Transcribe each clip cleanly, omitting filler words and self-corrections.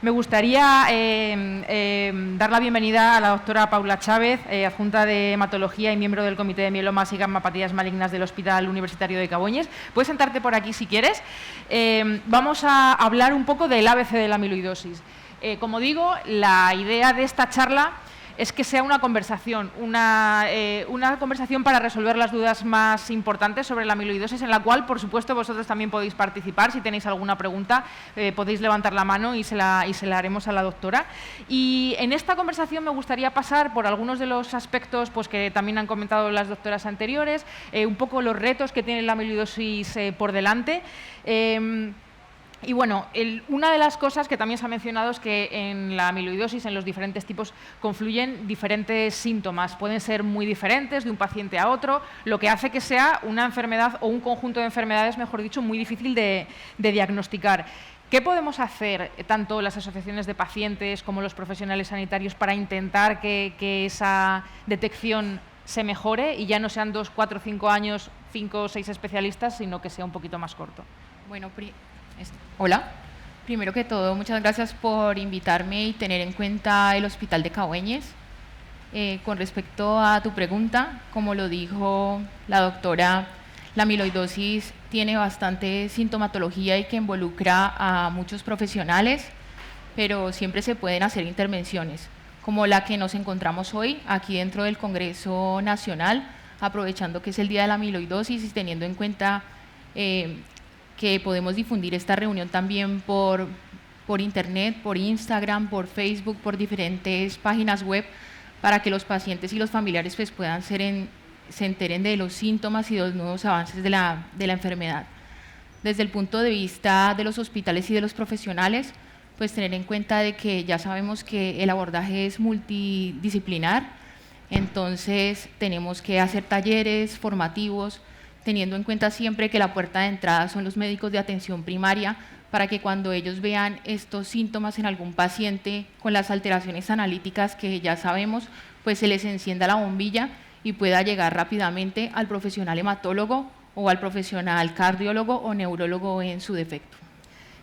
Me gustaría dar la bienvenida a la doctora Paula Chávez, adjunta de hematología y miembro del Comité de Mielomas y Gammatopatías Malignas del Hospital Universitario de Caboñes. Puedes sentarte por aquí si quieres. Vamos a hablar un poco del ABC de la amiloidosis. Como digo, la idea de esta charla es que sea una conversación para resolver las dudas más importantes sobre la amiloidosis, en la cual, por supuesto, vosotros también podéis participar. Si tenéis alguna pregunta, podéis levantar la mano y se la haremos a la doctora. Y en esta conversación me gustaría pasar por algunos de los aspectos pues, que también han comentado las doctoras anteriores, un poco los retos que tiene la amiloidosis por delante. Y bueno, una de las cosas que también se ha mencionado es que en la amiloidosis, en los diferentes tipos, confluyen diferentes síntomas. Pueden ser muy diferentes de un paciente a otro, lo que hace que sea una enfermedad o un conjunto de enfermedades, mejor dicho, muy difícil de diagnosticar. ¿Qué podemos hacer, tanto las asociaciones de pacientes como los profesionales sanitarios, para intentar que esa detección se mejore y ya no sean 2, 4, 5 años, 5 o 6 especialistas, sino que sea un poquito más corto? Bueno, hola. Primero que todo, muchas gracias por invitarme y tener en cuenta el Hospital de Caboñes. Con respecto a tu pregunta, como lo dijo la doctora, la amiloidosis tiene bastante sintomatología y que involucra a muchos profesionales, pero siempre se pueden hacer intervenciones, como la que nos encontramos hoy aquí dentro del Congreso Nacional, aprovechando que es el Día de la Amiloidosis y teniendo en cuenta que podemos difundir esta reunión también por internet, por Instagram, por Facebook, por diferentes páginas web, para que los pacientes y los familiares pues, se enteren de los síntomas y de los nuevos avances de la enfermedad. Desde el punto de vista de los hospitales y de los profesionales, pues tener en cuenta de que ya sabemos que el abordaje es multidisciplinar, entonces tenemos que hacer talleres formativos, teniendo en cuenta siempre que la puerta de entrada son los médicos de atención primaria, para que cuando ellos vean estos síntomas en algún paciente con las alteraciones analíticas que ya sabemos, pues se les encienda la bombilla y pueda llegar rápidamente al profesional hematólogo o al profesional cardiólogo o neurólogo en su defecto.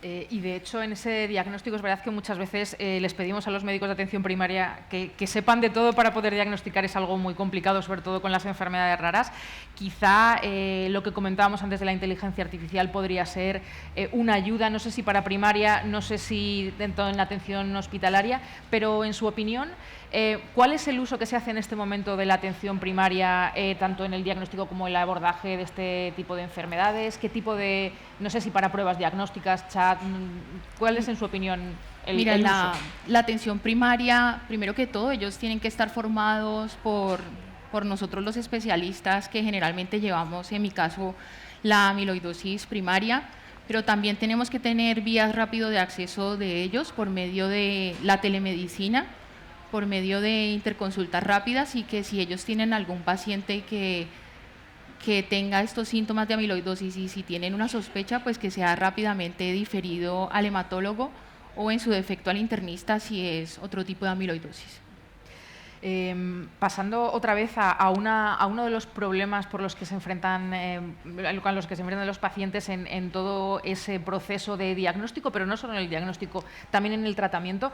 Y de hecho, en ese diagnóstico es verdad que muchas veces les pedimos a los médicos de atención primaria que sepan de todo para poder diagnosticar. Es algo muy complicado, sobre todo con las enfermedades raras. Quizá lo que comentábamos antes de la inteligencia artificial podría ser una ayuda, no sé si para primaria, no sé si dentro de la atención hospitalaria, pero en su opinión, ¿cuál es el uso que se hace en este momento de la atención primaria, tanto en el diagnóstico como en el abordaje de este tipo de enfermedades? ¿Qué tipo de, no sé si para pruebas diagnósticas, chat, cuál es en su opinión el uso? La atención primaria, primero que todo, ellos tienen que estar formados por nosotros los especialistas que generalmente llevamos, en mi caso, la amiloidosis primaria, pero también tenemos que tener vías rápido de acceso de ellos por medio de la telemedicina, por medio de interconsultas rápidas, y que si ellos tienen algún paciente que tenga estos síntomas de amiloidosis y si tienen una sospecha, pues que sea rápidamente diferido al hematólogo o en su defecto al internista si es otro tipo de amiloidosis. Pasando otra vez a uno de los problemas por los que se enfrentan, con los que se enfrentan los pacientes en todo ese proceso de diagnóstico, pero no solo en el diagnóstico, también en el tratamiento.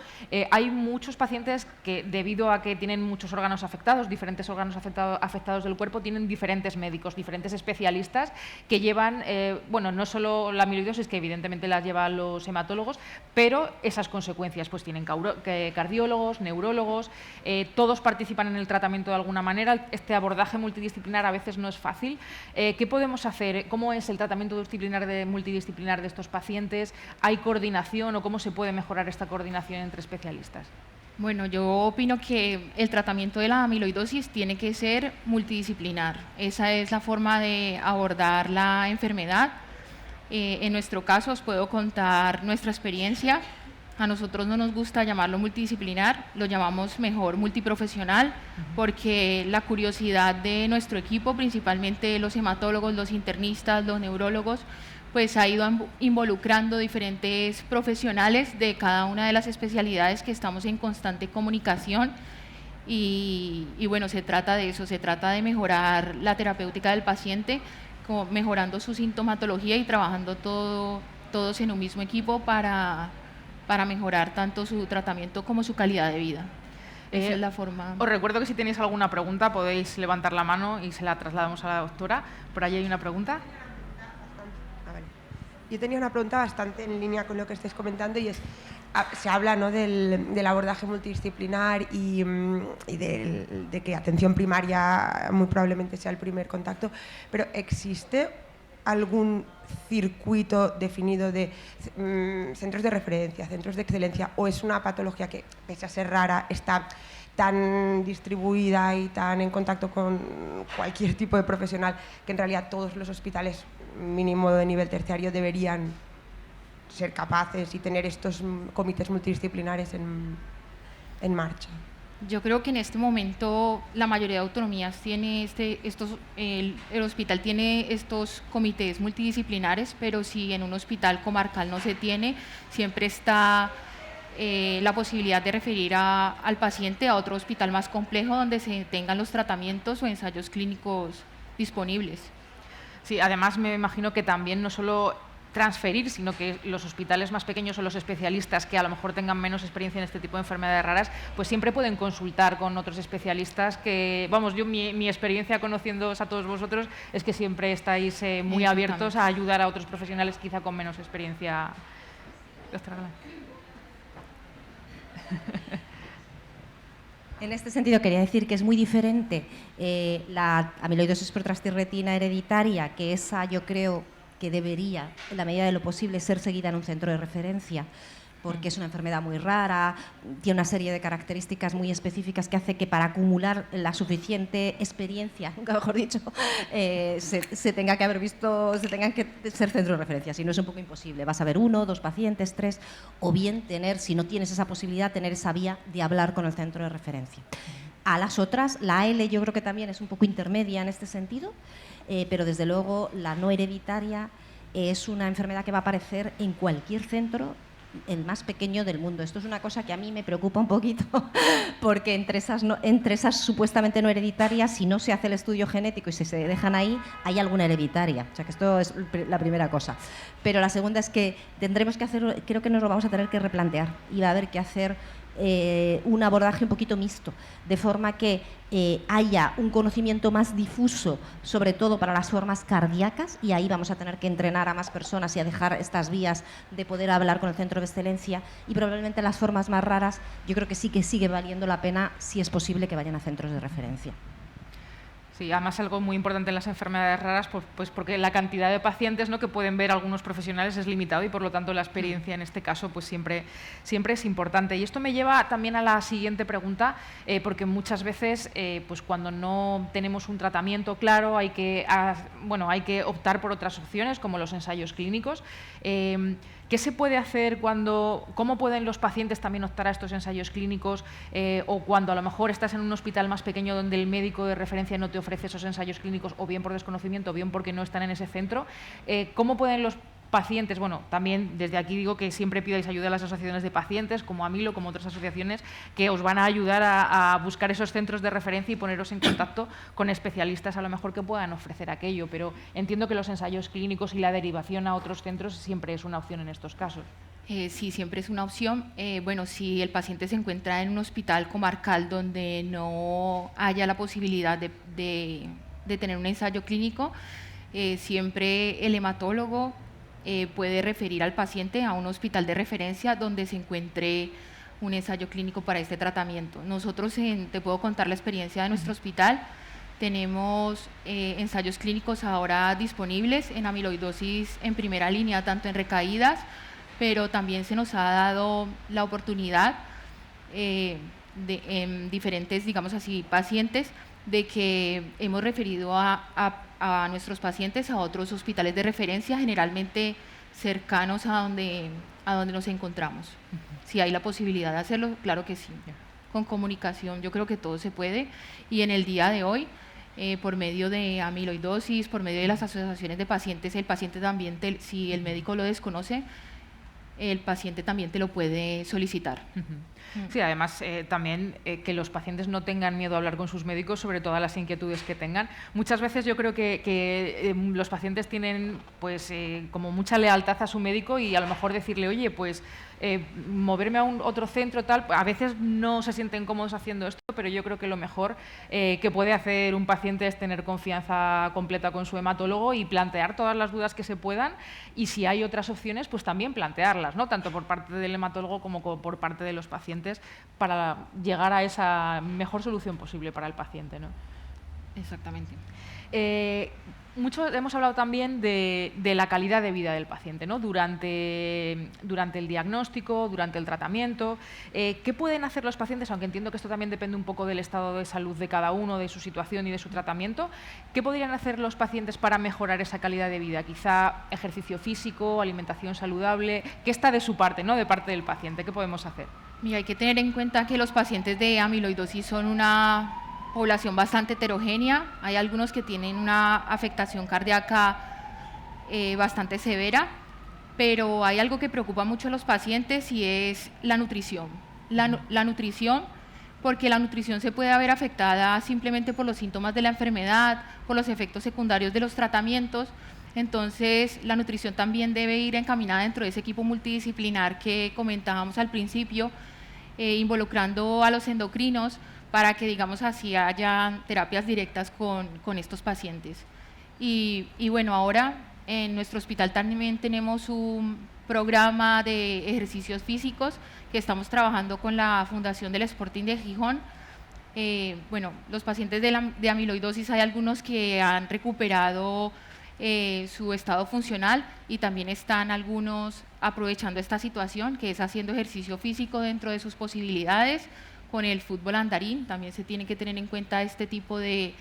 Hay muchos pacientes que, debido a que tienen muchos órganos afectados, diferentes órganos afectados del cuerpo, tienen diferentes médicos, diferentes especialistas que llevan, bueno, no solo la amiloidosis, que evidentemente las llevan los hematólogos, pero esas consecuencias pues tienen cardiólogos, neurólogos, todos participan en el tratamiento de alguna manera. Este abordaje multidisciplinar a veces no es fácil. ¿Qué podemos hacer? ¿Cómo es el tratamiento multidisciplinar de estos pacientes? ¿Hay coordinación o cómo se puede mejorar esta coordinación entre especialistas? Bueno, yo opino que el tratamiento de la amiloidosis tiene que ser multidisciplinar. Esa es la forma de abordar la enfermedad. En nuestro caso os puedo contar nuestra experiencia. A nosotros no nos gusta llamarlo multidisciplinar, lo llamamos mejor multiprofesional, porque la curiosidad de nuestro equipo, principalmente los hematólogos, los internistas, los neurólogos, pues ha ido involucrando diferentes profesionales de cada una de las especialidades, que estamos en constante comunicación. Y bueno, se trata de eso, se trata de mejorar la terapéutica del paciente, mejorando su sintomatología y trabajando todos en un mismo equipo para para mejorar tanto su tratamiento como su calidad de vida. Esa es la forma. Os recuerdo que si tenéis alguna pregunta podéis levantar la mano y se la trasladamos a la doctora. Por allí hay una pregunta. Yo tenía una pregunta bastante en línea con lo que estáis comentando y es, se habla, ¿no?, del abordaje multidisciplinar y de que atención primaria muy probablemente sea el primer contacto, pero ¿existe algún circuito definido de centros de referencia, centros de excelencia, o es una patología que, pese a ser rara, está tan distribuida y tan en contacto con cualquier tipo de profesional que en realidad todos los hospitales mínimo de nivel terciario deberían ser capaces y tener estos comités multidisciplinares en marcha? Yo creo que en este momento la mayoría de autonomías tiene el hospital tiene estos comités multidisciplinares, pero si en un hospital comarcal no se tiene, siempre está la posibilidad de referir al paciente a otro hospital más complejo donde se tengan los tratamientos o ensayos clínicos disponibles. Sí, además me imagino que también no solo transferir, sino que los hospitales más pequeños o los especialistas que a lo mejor tengan menos experiencia en este tipo de enfermedades raras, pues siempre pueden consultar con otros especialistas que, vamos, yo mi experiencia conociéndoos a todos vosotros es que siempre estáis muy abiertos a ayudar a otros profesionales quizá con menos experiencia. Doctora Galán. En este sentido, quería decir que es muy diferente la amiloidosis por trastirretina hereditaria, que esa yo creo que debería, en la medida de lo posible, ser seguida en un centro de referencia, porque es una enfermedad muy rara, tiene una serie de características muy específicas que hace que para acumular la suficiente experiencia, nunca mejor dicho, se tenga que haber visto, se tengan que ser centros de referencia. Si no, es un poco imposible. Vas a ver 1, 2 pacientes, 3, o bien tener, si no tienes esa posibilidad, tener esa vía de hablar con el centro de referencia. A las otras, la AL yo creo que también es un poco intermedia en este sentido, pero desde luego la no hereditaria es una enfermedad que va a aparecer en cualquier centro, el más pequeño del mundo. Esto es una cosa que a mí me preocupa un poquito, porque entre esas supuestamente no hereditarias, si no se hace el estudio genético y si se dejan ahí, hay alguna hereditaria. O sea que esto es la primera cosa. Pero la segunda es que tendremos que hacer, creo que nos lo vamos a tener que replantear y va a haber que hacer un abordaje un poquito mixto, de forma que haya un conocimiento más difuso, sobre todo para las formas cardíacas, y ahí vamos a tener que entrenar a más personas y a dejar estas vías de poder hablar con el centro de excelencia, y probablemente las formas más raras yo creo que sí que sigue valiendo la pena, si es posible, que vayan a centros de referencia. Sí, además algo muy importante en las enfermedades raras, pues porque la cantidad de pacientes, ¿no?, que pueden ver algunos profesionales es limitado y por lo tanto la experiencia en este caso pues siempre es importante. Y esto me lleva también a la siguiente pregunta, porque muchas veces pues cuando no tenemos un tratamiento claro hay que optar por otras opciones como los ensayos clínicos. ¿Qué se puede hacer cómo pueden los pacientes también optar a estos ensayos clínicos o cuando a lo mejor estás en un hospital más pequeño donde el médico de referencia no te ofrece esos ensayos clínicos o bien por desconocimiento o bien porque no están en ese centro? ¿Cómo pueden los pacientes, bueno, también desde aquí digo que siempre pidáis ayuda a las asociaciones de pacientes, como Amilo, como otras asociaciones, que os van a ayudar a buscar esos centros de referencia y poneros en contacto con especialistas a lo mejor que puedan ofrecer aquello, pero entiendo que los ensayos clínicos y la derivación a otros centros siempre es una opción en estos casos. Sí, siempre es una opción. Bueno, si el paciente se encuentra en un hospital comarcal donde no haya la posibilidad de tener un ensayo clínico, siempre el hematólogo puede referir al paciente a un hospital de referencia donde se encuentre un ensayo clínico para este tratamiento. Nosotros, te puedo contar la experiencia de nuestro hospital, tenemos ensayos clínicos ahora disponibles en amiloidosis en primera línea, tanto en recaídas, pero también se nos ha dado la oportunidad en diferentes, digamos así, pacientes, de que hemos referido a nuestros pacientes a otros hospitales de referencia, generalmente cercanos a donde nos encontramos. Si hay la posibilidad de hacerlo, claro que sí. Con comunicación yo creo que todo se puede, y en el día de hoy, por medio de amiloidosis, por medio de las asociaciones de pacientes, el paciente también, si el médico lo desconoce, el paciente también te lo puede solicitar. Sí, además también que los pacientes no tengan miedo a hablar con sus médicos sobre todas las inquietudes que tengan. Muchas veces yo creo que los pacientes tienen pues como mucha lealtad a su médico y a lo mejor decirle, oye, pues moverme a otro centro, tal, a veces no se sienten cómodos haciendo esto, pero yo creo que lo mejor que puede hacer un paciente es tener confianza completa con su hematólogo y plantear todas las dudas que se puedan, y si hay otras opciones, pues también plantearlas, ¿no? Tanto por parte del hematólogo como por parte de los pacientes, para llegar a esa mejor solución posible para el paciente, ¿no? Exactamente. Mucho hemos hablado también de la calidad de vida del paciente, ¿no? Durante el diagnóstico, durante el tratamiento. ¿Qué pueden hacer los pacientes? Aunque entiendo que esto también depende un poco del estado de salud de cada uno, de su situación y de su tratamiento. ¿Qué podrían hacer los pacientes para mejorar esa calidad de vida? Quizá ejercicio físico, alimentación saludable. ¿Qué está de su parte, ¿no? De parte del paciente? ¿Qué podemos hacer? Mira, hay que tener en cuenta que los pacientes de amiloidosis son una población bastante heterogénea. Hay algunos que tienen una afectación cardíaca bastante severa, pero hay algo que preocupa mucho a los pacientes y es la nutrición. La nutrición, porque la nutrición se puede ver afectada simplemente por los síntomas de la enfermedad, por los efectos secundarios de los tratamientos. Entonces, la nutrición también debe ir encaminada dentro de ese equipo multidisciplinar que comentábamos al principio, involucrando a los endocrinos, para que, digamos así, haya terapias directas con estos pacientes. Y bueno, ahora en nuestro hospital también tenemos un programa de ejercicios físicos que estamos trabajando con la Fundación del Sporting de Gijón. Bueno, los pacientes de amiloidosis, hay algunos que han recuperado su estado funcional, y también están algunos aprovechando esta situación, que es haciendo ejercicio físico dentro de sus posibilidades. Con el fútbol andarín también se tiene que tener en cuenta este tipo de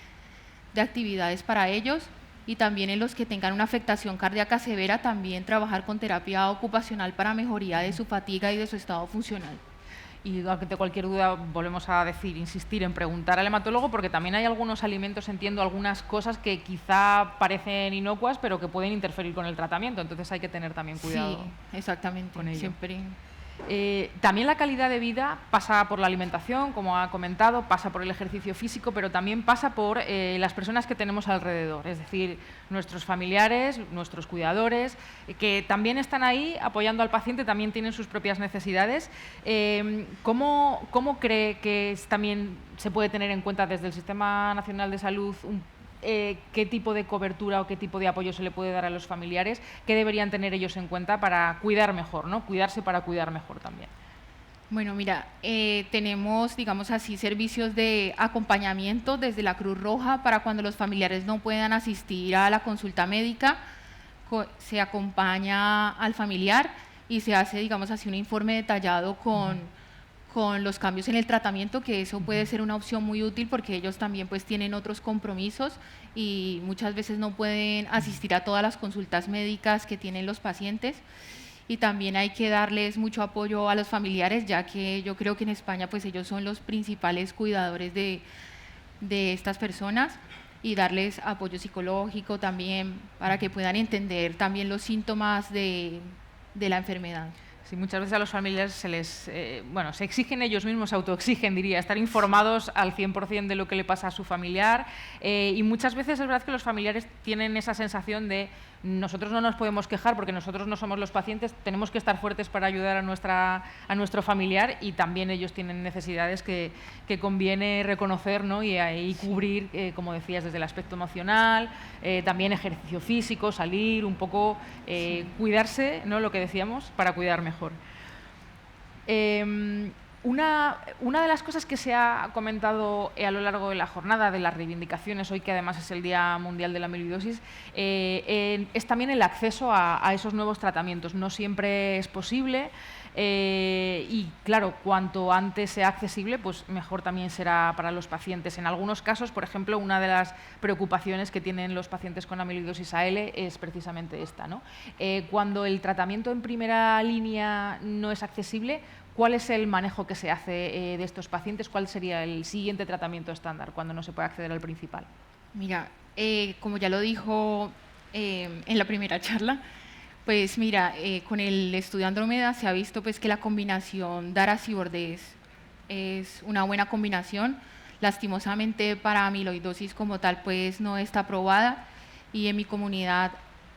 actividades para ellos, y también en los que tengan una afectación cardíaca severa, también trabajar con terapia ocupacional para mejoría de su fatiga y de su estado funcional. Y ante cualquier duda, volvemos a insistir en preguntar al hematólogo, porque también hay algunos alimentos, entiendo, algunas cosas que quizá parecen inocuas, pero que pueden interferir con el tratamiento, entonces hay que tener también cuidado. Sí, exactamente, con ello. Siempre. También la calidad de vida pasa por la alimentación, como ha comentado, pasa por el ejercicio físico, pero también pasa por las personas que tenemos alrededor, es decir, nuestros familiares, nuestros cuidadores, que también están ahí apoyando al paciente, también tienen sus propias necesidades. ¿Cómo cree que también se puede tener en cuenta desde el Sistema Nacional de Salud qué tipo de cobertura o qué tipo de apoyo se le puede dar a los familiares, qué deberían tener ellos en cuenta para cuidar mejor, ¿no? Cuidarse para cuidar mejor también? Bueno, mira, tenemos, digamos así, servicios de acompañamiento desde la Cruz Roja para cuando los familiares no puedan asistir a la consulta médica. Se acompaña al familiar y se hace, digamos así, un informe detallado con los cambios en el tratamiento, que eso puede ser una opción muy útil porque ellos también pues tienen otros compromisos y muchas veces no pueden asistir a todas las consultas médicas que tienen los pacientes. Y también hay que darles mucho apoyo a los familiares, ya que yo creo que en España pues ellos son los principales cuidadores de estas personas, y darles apoyo psicológico también para que puedan entender también los síntomas de la enfermedad. Sí, muchas veces a los familiares se exigen ellos mismos, se autoexigen, diría, estar informados al 100% de lo que le pasa a su familiar, y muchas veces es verdad que los familiares tienen esa sensación de nosotros no nos podemos quejar porque nosotros no somos los pacientes, tenemos que estar fuertes para ayudar a nuestro familiar, y también ellos tienen necesidades que conviene reconocer, ¿no? y cubrir, como decías, desde el aspecto emocional, también ejercicio físico, salir un poco, cuidarse, ¿no? Lo que decíamos, para cuidar mejor. Una de las cosas que se ha comentado a lo largo de la jornada, de las reivindicaciones, hoy que además es el Día Mundial de la Amiloidosis, es también el acceso a esos nuevos tratamientos. No siempre es posible, y claro, cuanto antes sea accesible, pues mejor también será para los pacientes. En algunos casos, por ejemplo, una de las preocupaciones que tienen los pacientes con amiloidosis AL es precisamente esta, ¿no? Cuando el tratamiento en primera línea no es accesible, ¿cuál es el manejo que se hace de estos pacientes? ¿Cuál sería el siguiente tratamiento estándar cuando no se puede acceder al principal? Mira, como ya lo dijo en la primera charla, Pues mira, con el estudio Andrómeda se ha visto pues, que la combinación Dara-Cibordex es una buena combinación. Lastimosamente para amiloidosis como tal pues no está aprobada, y en mi comunidad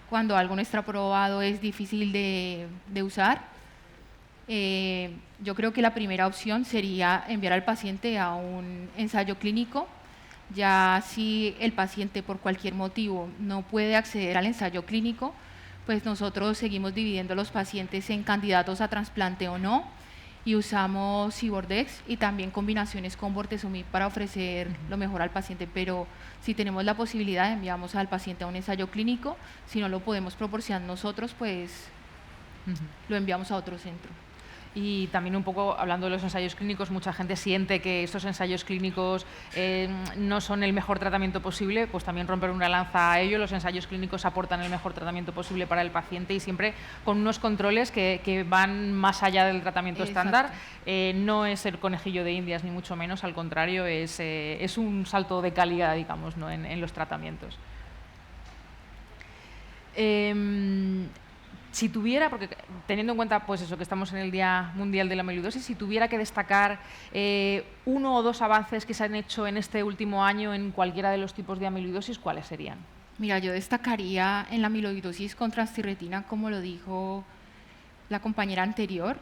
cuando algo no está aprobado es difícil de usar. Yo creo que la primera opción sería enviar al paciente a un ensayo clínico. Ya si el paciente por cualquier motivo no puede acceder al ensayo clínico, pues nosotros seguimos dividiendo los pacientes en candidatos a trasplante o no, y usamos Cibordex y también combinaciones con bortezomib para ofrecer lo mejor al paciente. Pero si tenemos la posibilidad, enviamos al paciente a un ensayo clínico. Si no lo podemos proporcionar nosotros, pues lo enviamos a otro centro. Y también un poco hablando de los ensayos clínicos, mucha gente siente que estos ensayos clínicos no son el mejor tratamiento posible, pues también romper una lanza a ello. Los ensayos clínicos aportan el mejor tratamiento posible para el paciente y siempre con unos controles que van más allá del tratamiento estándar. No es el conejillo de Indias ni mucho menos, al contrario, es un salto de calidad, digamos, ¿no? en los tratamientos. Si tuviera, porque teniendo en cuenta pues eso, que estamos en el Día Mundial de la Amiloidosis, si tuviera que destacar uno o dos avances que se han hecho en este último año en cualquiera de los tipos de amiloidosis, ¿cuáles serían? Mira, yo destacaría en la amiloidosis con transtirretina, como lo dijo la compañera anterior,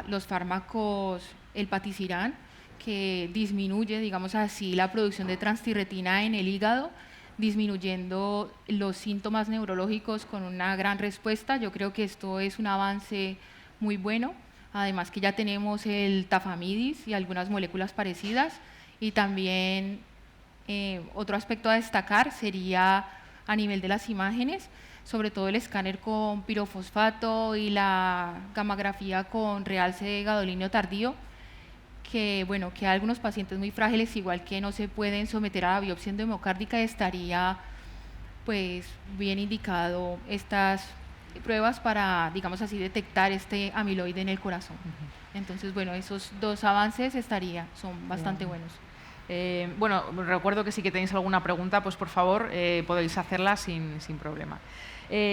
los fármacos, el patisiran, que disminuye, digamos así, la producción de transtirretina en el hígado, disminuyendo los síntomas neurológicos con una gran respuesta. Yo creo que esto es un avance muy bueno, además que ya tenemos el tafamidis y algunas moléculas parecidas. Y también otro aspecto a destacar sería a nivel de las imágenes, sobre todo el escáner con pirofosfato y la gammagrafía con realce de gadolinio tardío, que bueno, que algunos pacientes muy frágiles, igual que no se pueden someter a la biopsia endocárdica, estaría pues bien indicado estas pruebas para, digamos así, detectar este amiloide en el corazón. Entonces, bueno, esos dos avances son bastante buenos. Bueno, recuerdo que si que tenéis alguna pregunta, pues por favor podéis hacerla sin problema.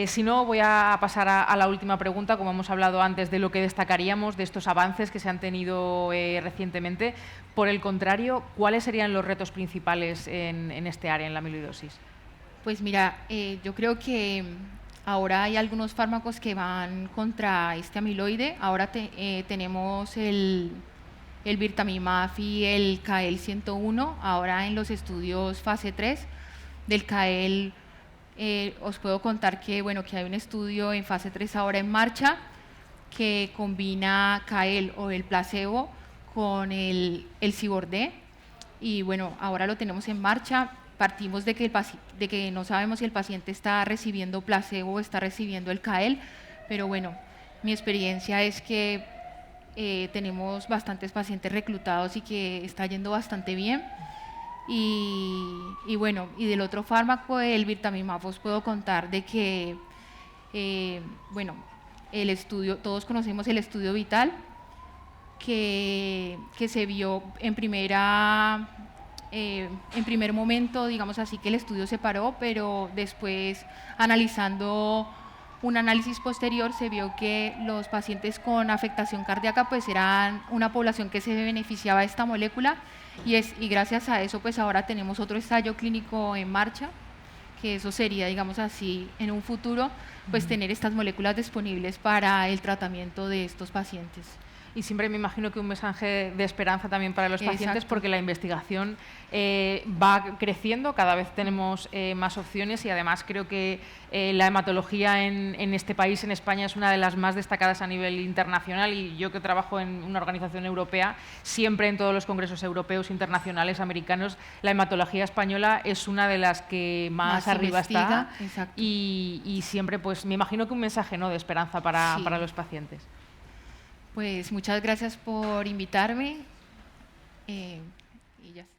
Si no, voy a pasar a la última pregunta. Como hemos hablado antes de lo que destacaríamos de estos avances que se han tenido recientemente, por el contrario, ¿cuáles serían los retos principales en este área, en la amiloidosis? Pues mira, yo creo que ahora hay algunos fármacos que van contra este amiloide. Ahora tenemos el birtamimab y el CAEL-101, ahora en los estudios fase 3 del CAEL. Os puedo contar que, bueno, que hay un estudio en fase 3 ahora en marcha que combina CAEL o el placebo con el Cibordex, y bueno, ahora lo tenemos en marcha. Partimos de que no sabemos si el paciente está recibiendo placebo o está recibiendo el CAEL, pero bueno, mi experiencia es que tenemos bastantes pacientes reclutados y que está yendo bastante bien. Y bueno, y del otro fármaco, el birtamimab, os puedo contar de que, bueno, el estudio, todos conocemos el estudio VITAL, que se vio en primer momento, digamos así, que el estudio se paró, pero después, analizando un análisis posterior, se vio que los pacientes con afectación cardíaca pues eran una población que se beneficiaba de esta molécula, y gracias a eso pues ahora tenemos otro ensayo clínico en marcha, que eso sería, digamos así, en un futuro pues tener estas moléculas disponibles para el tratamiento de estos pacientes. Y siempre me imagino que un mensaje de esperanza también para los pacientes, porque la investigación va creciendo, cada vez tenemos más opciones, y además creo que la hematología en este país, en España, es una de las más destacadas a nivel internacional, y yo que trabajo en una organización europea, siempre en todos los congresos europeos, internacionales, americanos, la hematología española es una de las que más arriba está. Y siempre pues me imagino que un mensaje, ¿no?, de esperanza para los pacientes. Pues muchas gracias por invitarme y ya está.